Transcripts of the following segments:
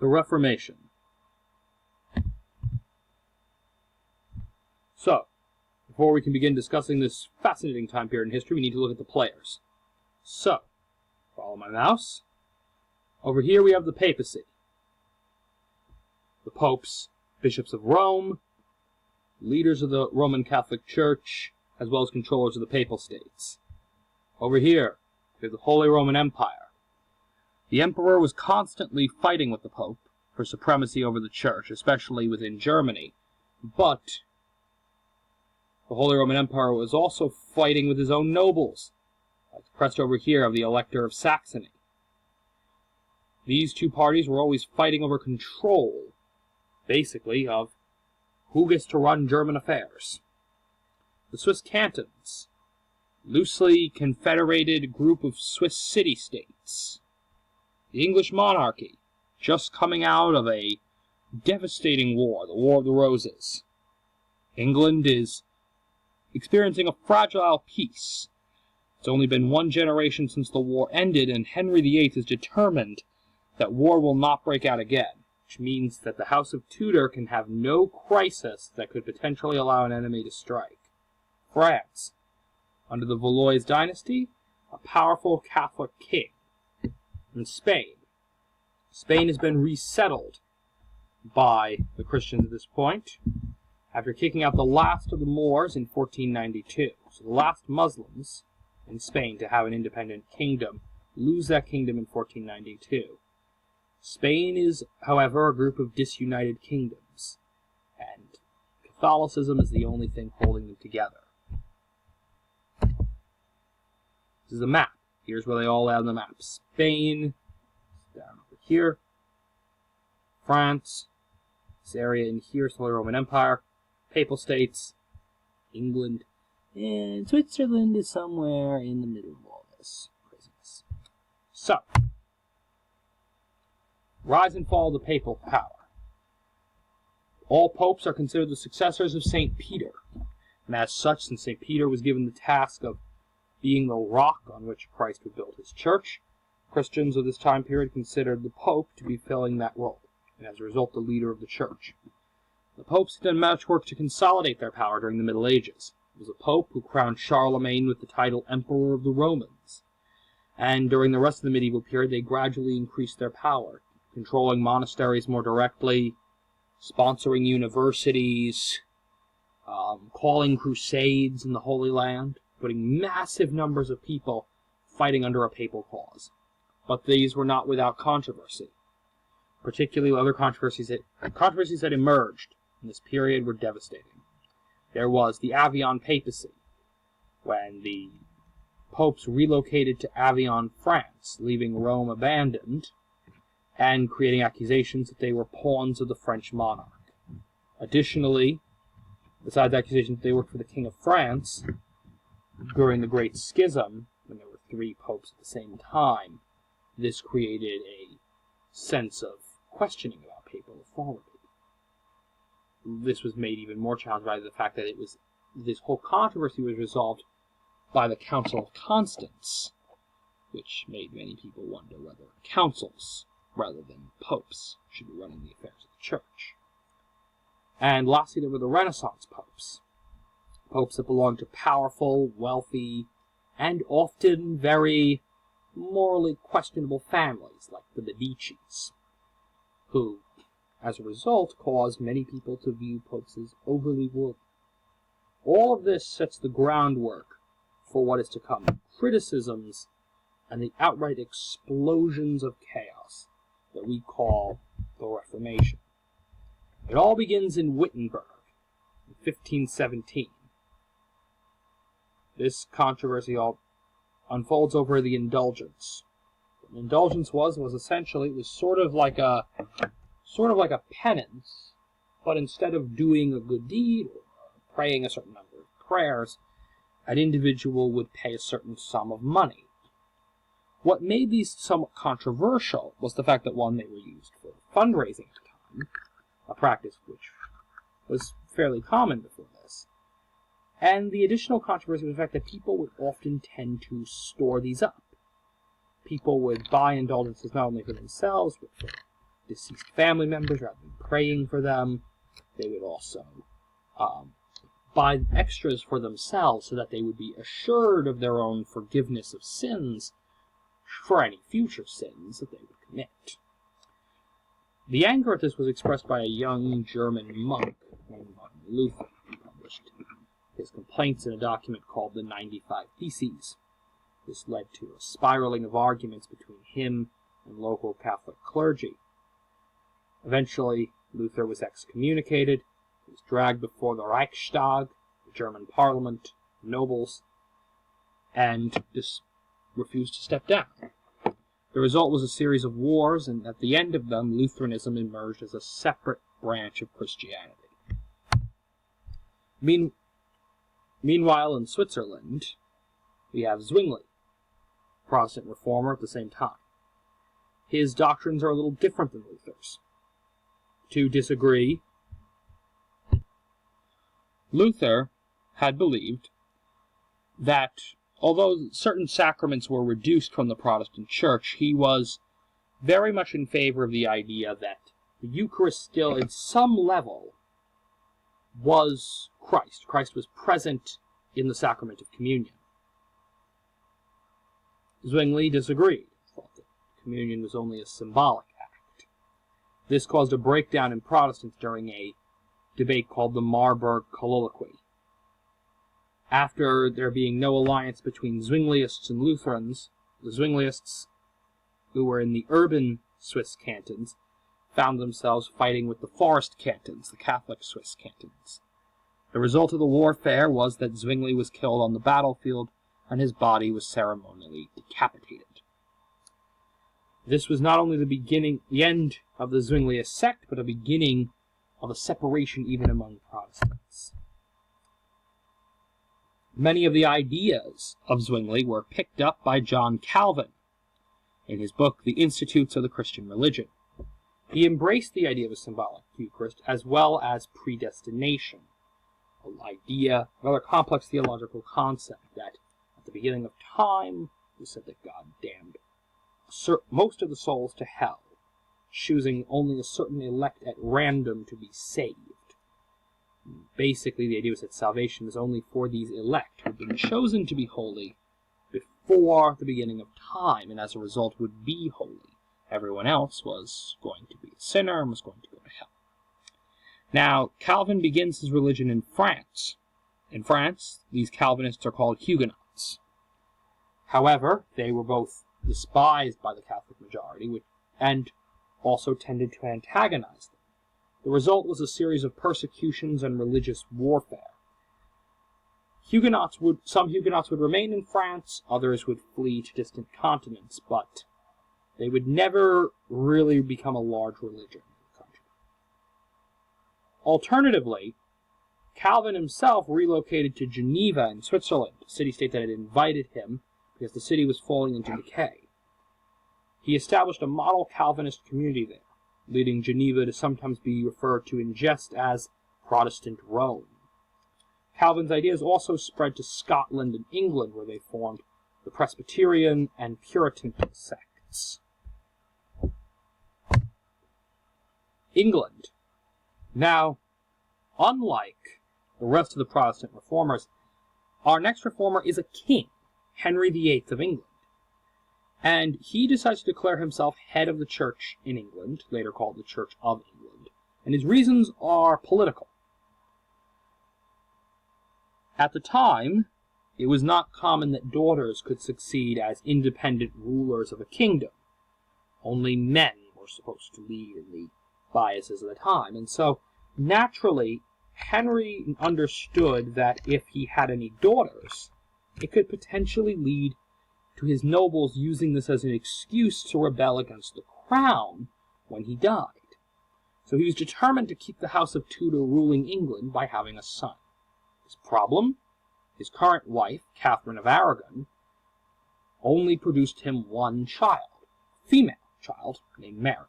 The Reformation. So, before we can begin discussing this fascinating time period in history, we need to look at the players. So, follow my mouse. Over here we have the papacy. The popes, bishops of Rome, leaders of the Roman Catholic Church, as well as controllers of the papal states. Over here, we have the Holy Roman Empire. The emperor was constantly fighting with the pope for supremacy over the church, especially within Germany. But the Holy Roman Empire was also fighting with his own nobles, like the crest over here of the Elector of Saxony. These two parties were always fighting over control, basically, of who gets to run German affairs. The Swiss cantons, loosely confederated group of Swiss city-states. The English monarchy, just coming out of a devastating war, the War of the Roses. England is experiencing a fragile peace. It's only been one generation since the war ended, and Henry VIII is determined that war will not break out again, which means that the House of Tudor can have no crisis that could potentially allow an enemy to strike. France, under the Valois dynasty, a powerful Catholic king. And Spain. Spain has been resettled by the Christians at this point, after kicking out the last of the Moors in 1492. So the last Muslims in Spain to have an independent kingdom lose that kingdom in 1492. Spain is, however, a group of disunited kingdoms, and Catholicism is the only thing holding them together. This is a map. Here's where they all lay on the map. Spain, down over here. France, this area in here is the Holy Roman Empire. Papal States, England, and Switzerland is somewhere in the middle of all this craziness. So, rise and fall of the papal power. All popes are considered the successors of St. Peter, and as such, since St. Peter was given the task of being the rock on which Christ would build his church, Christians of this time period considered the Pope to be filling that role, and as a result the leader of the church. The popes had done much work to consolidate their power during the Middle Ages. It was a pope who crowned Charlemagne with the title Emperor of the Romans, and during the rest of the medieval period they gradually increased their power, controlling monasteries more directly, sponsoring universities, calling crusades in the Holy Land, putting massive numbers of people fighting under a papal cause. But these were not without controversy. Particularly other controversies that emerged in this period were devastating. There was the Avian Papacy, when the popes relocated to Avignon, France, leaving Rome abandoned, and creating accusations that they were pawns of the French monarch. Additionally, besides accusations that they worked for the King of France, during the Great Schism, when there were three popes at the same time, this created a sense of questioning about papal authority. This was made even more challenging by the fact that this whole controversy was resolved by the Council of Constance, which made many people wonder whether councils, rather than popes, should be running the affairs of the church. And lastly, there were the Renaissance popes. Popes that belonged to powerful, wealthy, and often very morally questionable families, like the Medicis, who, as a result, caused many people to view popes as overly worldly. All of this sets the groundwork for what is to come, criticisms and the outright explosions of chaos that we call the Reformation. It all begins in Wittenberg, in 1517. This controversy all unfolds over the indulgence. What an indulgence was essentially, it was sort of like a penance, but instead of doing a good deed or praying a certain number of prayers, an individual would pay a certain sum of money. What made these somewhat controversial was the fact that, one, they were used for fundraising at the time, a practice which was fairly common before this. And the additional controversy was the fact that people would often tend to store these up. People would buy indulgences not only for themselves, but for deceased family members rather than praying for them. They would also buy extras for themselves so that they would be assured of their own forgiveness of sins for any future sins that they would commit. The anger at this was expressed by a young German monk named Martin Luther, who published his complaints in a document called the 95 Theses. This led to a spiraling of arguments between him and local Catholic clergy. Eventually, Luther was excommunicated. He was dragged before the Reichstag, the German parliament, nobles, and refused to step down. The result was a series of wars, and at the end of them, Lutheranism emerged as a separate branch of Christianity. Meanwhile, in Switzerland, we have Zwingli, Protestant reformer at the same time. His doctrines are a little different than Luther's. To disagree, Luther had believed that although certain sacraments were reduced from the Protestant Church, he was very much in favor of the idea that the Eucharist still, at some level, was Christ. Christ was present in the sacrament of communion. Zwingli disagreed, thought that communion was only a symbolic act. This caused a breakdown in Protestants during a debate called the Marburg Colloquy. After there being no alliance between Zwingliists and Lutherans, the Zwingliists, who were in the urban Swiss cantons, found themselves fighting with the forest cantons, the Catholic Swiss cantons. The result of the warfare was that Zwingli was killed on the battlefield, and his body was ceremonially decapitated. This was not only the end of the Zwingliist sect, but a beginning of a separation even among Protestants. Many of the ideas of Zwingli were picked up by John Calvin in his book, The Institutes of the Christian Religion. He embraced the idea of a symbolic Eucharist as well as predestination, an idea, rather complex theological concept that at the beginning of time, it said that God damned most of the souls to hell, choosing only a certain elect at random to be saved. Basically, the idea was that salvation was only for these elect who had been chosen to be holy before the beginning of time, and as a result would be holy. Everyone else was going to be a sinner and was going to go to hell. Now, Calvin begins his religion in France. In France, these Calvinists are called Huguenots. However, they were both despised by the Catholic majority and also tended to antagonize them. The result was a series of persecutions and religious warfare. Some Huguenots would remain in France, others would flee to distant continents, but they would never really become a large religion in the country. Alternatively, Calvin himself relocated to Geneva in Switzerland, a city-state that had invited him because the city was falling into decay. He established a model Calvinist community there, leading Geneva to sometimes be referred to in jest as Protestant Rome. Calvin's ideas also spread to Scotland and England, where they formed the Presbyterian and Puritan sects. England. Now, unlike the rest of the Protestant reformers, our next reformer is a king, Henry VIII of England. And he decides to declare himself head of the church in England, later called the Church of England. And his reasons are political. At the time, it was not common that daughters could succeed as independent rulers of a kingdom. Only men were supposed to lead in the biases of the time. And so, naturally, Henry understood that if he had any daughters, it could potentially lead to his nobles using this as an excuse to rebel against the crown when he died. So he was determined to keep the House of Tudor ruling England by having a son. His problem? His current wife, Catherine of Aragon, only produced him one child, a female child named Mary.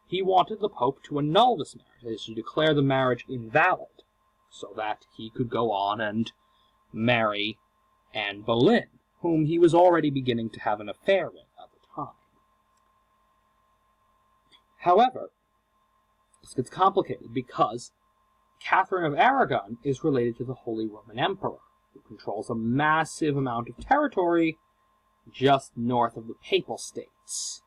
He wanted the Pope to annul this marriage, that is, to declare the marriage invalid, so that he could go on and marry Anne Boleyn, whom he was already beginning to have an affair with at the time. However, this gets complicated because Catherine of Aragon is related to the Holy Roman Emperor, who controls a massive amount of territory just north of the Papal States.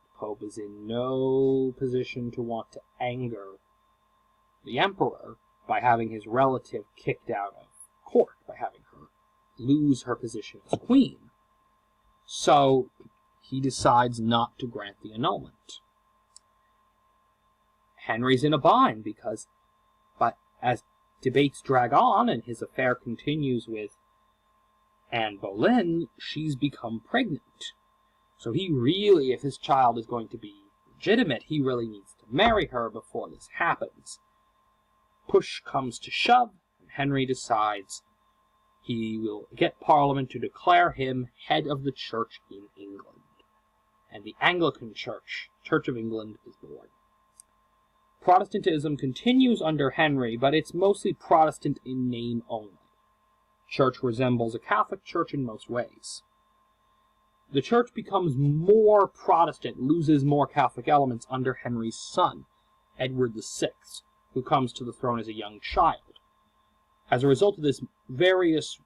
The Pope is in no position to want to anger the Emperor by having his relative kicked out of court, by having her lose her position as Queen. So he decides not to grant the annulment. Henry's in a bind because, as debates drag on and his affair continues with Anne Boleyn, she's become pregnant. So he really, if his child is going to be legitimate, he really needs to marry her before this happens. Push comes to shove, and Henry decides he will get Parliament to declare him head of the Church in England. And the Anglican Church, Church of England, is born. Protestantism continues under Henry, but it's mostly Protestant in name only. The Church resembles a Catholic Church in most ways. The Church becomes more Protestant, loses more Catholic elements under Henry's son, Edward VI, who comes to the throne as a young child. As a result of this, various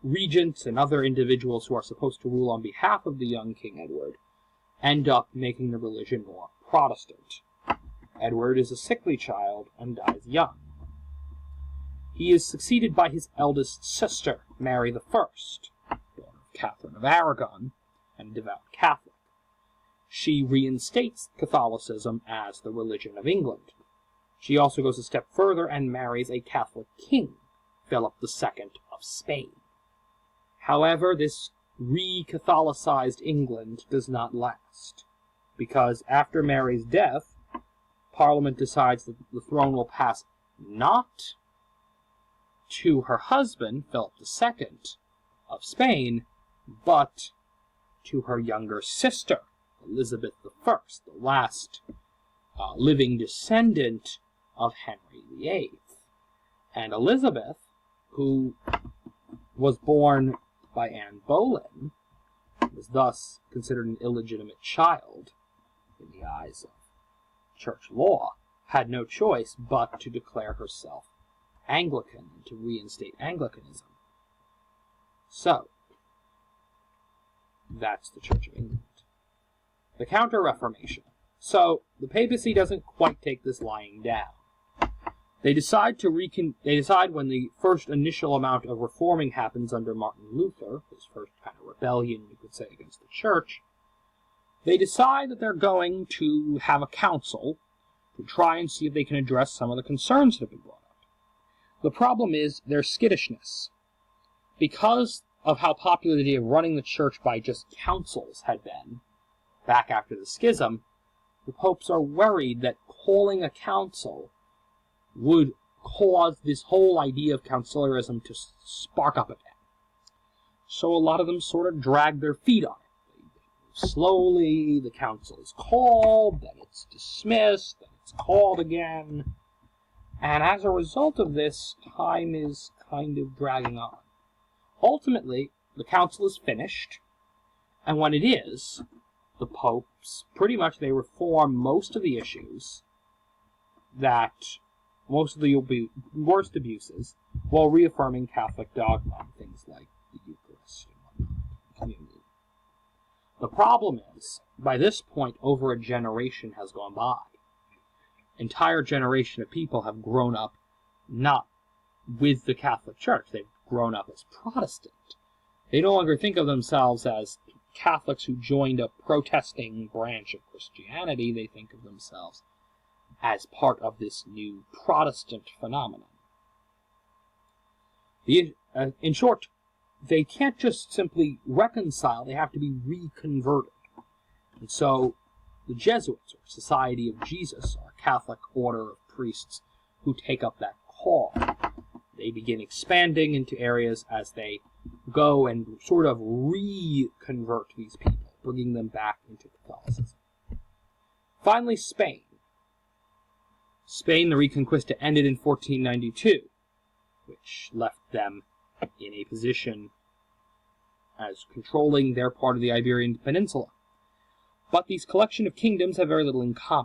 regents and other individuals who are supposed to rule on behalf of the young King Edward end up making the religion more Protestant. Edward is a sickly child and dies young. He is succeeded by his eldest sister, Mary I, daughter of Catherine of Aragon, and a devout Catholic. She reinstates Catholicism as the religion of England. She also goes a step further and marries a Catholic king, Philip II of Spain. However, this re-Catholicized England does not last, because after Mary's death, Parliament decides that the throne will pass not to her husband, Philip II of Spain, but to her younger sister, Elizabeth I, the last living descendant of Henry VIII. And Elizabeth, who was born by Anne Boleyn, was thus considered an illegitimate child in the eyes of church law, had no choice but to declare herself Anglican and to reinstate Anglicanism. So, that's the Church of England. The Counter-Reformation. So, the papacy doesn't quite take this lying down. They decide when the first initial amount of reforming happens under Martin Luther, his first kind of rebellion, you could say, against the church. They decide that they're going to have a council to try and see if they can address some of the concerns that have been brought up. The problem is their skittishness. Because of how popular the idea of running the church by just councils had been, back after the schism, the popes are worried that calling a council would cause this whole idea of conciliarism to spark up again. So a lot of them sort of drag their feet on it. Slowly, the council is called, then it's dismissed, then it's called again. And as a result of this, time is kind of dragging on. Ultimately, the council is finished, and when it is, the popes, pretty much they reform most of the issues most of the worst abuses, while reaffirming Catholic dogma, things like the Eucharist and whatnot, communion. The problem is, by this point, over a generation has gone by. Entire generation of people have grown up not with the Catholic Church. They've grown up as Protestant. They no longer think of themselves as Catholics who joined a protesting branch of Christianity. They think of themselves as part of this new Protestant phenomenon. In short, they can't just simply reconcile, they have to be reconverted. And so the Jesuits, or Society of Jesus, are a Catholic order of priests who take up that call. They begin expanding into areas as they go and sort of reconvert these people, bringing them back into Catholicism. Finally, Spain. Spain, the Reconquista ended in 1492, which left them in a position as controlling their part of the Iberian Peninsula. But these collection of kingdoms have very little in common.